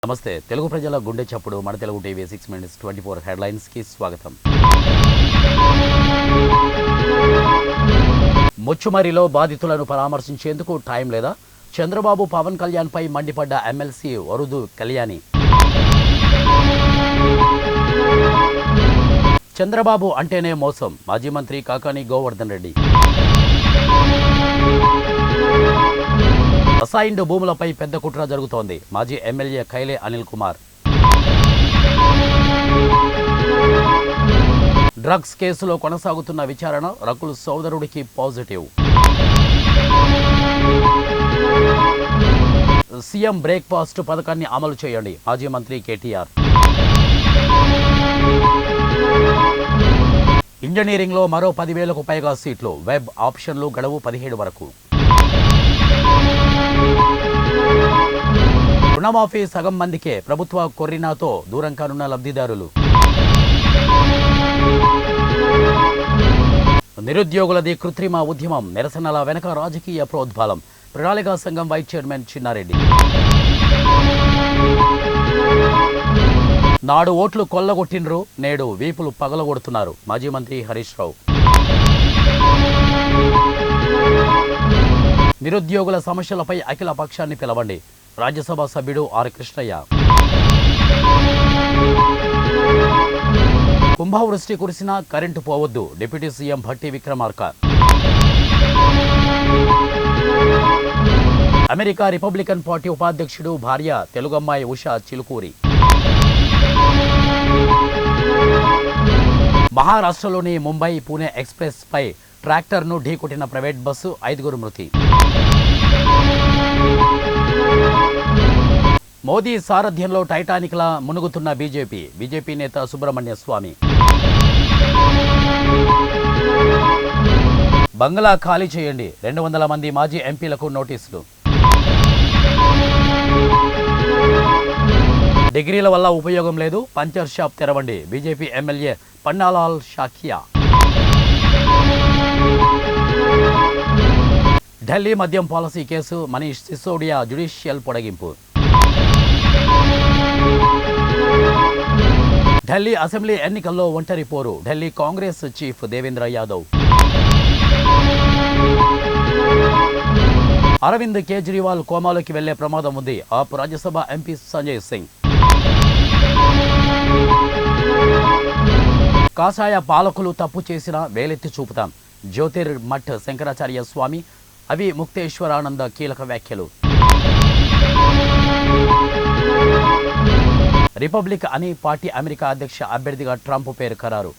నమస్తే తెలుగు ప్రజల గుండె చప్పుడు మన తెలుగు టీవీ 6 minutes 24 హెడ్లైన్స్ కి స్వాగతం. ముచ్చుమరిలో బాధితులను పరామర్శించేందుకు టైం లేదా? చంద్రబాబు పవన్ కళ్యాణ్ పై మండిపడ్డ ఎమ్మెల్సీ వరుదు కళ్యాణి. చంద్రబాబు అంటేనే మోసం, మాజీ మంత్రి కాకాని గోవర్ధన్ రెడ్డి. అసైన్డ్ భూములపై పెద్ద కుట్ర జరుగుతోంది, మాజీ ఎమ్మెల్యే ఖైలే అనిల్ కుమార్. డ్రగ్స్ కేసులో కొనసాగుతున్న విచారణ, రకుల్ సోదరుడికి పాజిటివ్. సీఎం బ్రేక్ఫాస్ట్ పథకాన్ని అమలు చేయండి, మాజీ మంత్రి కేటీఆర్. ఇంజనీరింగ్లో మరో 10,000కు పైగా సీట్లు, వెబ్ ఆప్షన్లు గడువు 17 వరకు. రుణమాఫీ సగం మందికే, ప్రభుత్వ కొర్రినాతో దూరం కానున్న లబ్ధిదారులు. నిరుద్యోగులది కృత్రిమ ఉద్యమం, నిరసనల వెనక రాజకీయ ప్రోద్బలం, ప్రణాళికా సంఘం వైస్ చైర్మన్ చిన్నారెడ్డి. నాడు ఓట్లు కొల్లగొట్టిండ్రు, నేడు వీపులు పగలగొడుతున్నారు, మాజీ మంత్రి హరీష్ రావు. నిరుద్యోగుల సమస్యలపై అఖిల పక్షాన్ని పిలవండి, రాజ్యసభ సభ్యుడు ఆర్ కృష్ణయ్య. కుంభవృష్టి కురిసినా కరెంటు పోవద్దు, deputy CM Bhatti Vikramarka. America Republican party ఉపాధ్యక్షుడు భార్య తెలుగమ్మాయి ఉషా చిలుకూరి. మహారాష్ట్రలోని ముంబై పూణే ఎక్స్ప్రెస్ పై ట్రాక్టర్ను ఢీకొట్టిన ప్రైవేట్ బస్సు, 5 మృతి. మోదీ సారథ్యంలో టైటానిక్లా మునుగుతున్న బీజేపీ నేత సుబ్రహ్మణ్య స్వామి. బంగ్లా ఖాళీ చేయండి, 200 మంది మాజీ ఎంపీలకు నోటీసులు. డిగ్రీల వల్ల ఉపయోగం లేదు, పంచర్ షాప్ తెరవండి, బీజేపీ ఎమ్మెల్యే పన్నాలాల్ షాకియా. ఢిల్లీ మద్యం policy case, Manish Sisodia judicial పొడిగింపు. ఢిల్లీ అసెంబ్లీ ఎన్నికల్లో ఒంటరి పోరు, ఢిల్లీ కాంగ్రెస్ చీఫ్ దేవేంద్ర యాదవ్. అరవింద్ కేజ్రీవాల్ కోమాలోకి వెళ్లే ప్రమాదం ఉంది, ఆప్ రాజ్యసభ ఎంపీ సంజయ్ సింగ్. కాషాయ పాలకులు తప్పు చేసినా వేలెత్తి చూపుతాం, జ్యోతిర్మఠ్ శంకరాచార్య స్వామి. అవి ముక్తేశ్వరానంద కీలక వ్యాఖ్యలు. రిపబ్లిక్ అని పార్టీ అమెరికా అధ్యక్ష అభ్యర్థిగా ట్రంప్ పేరు ఖరారు.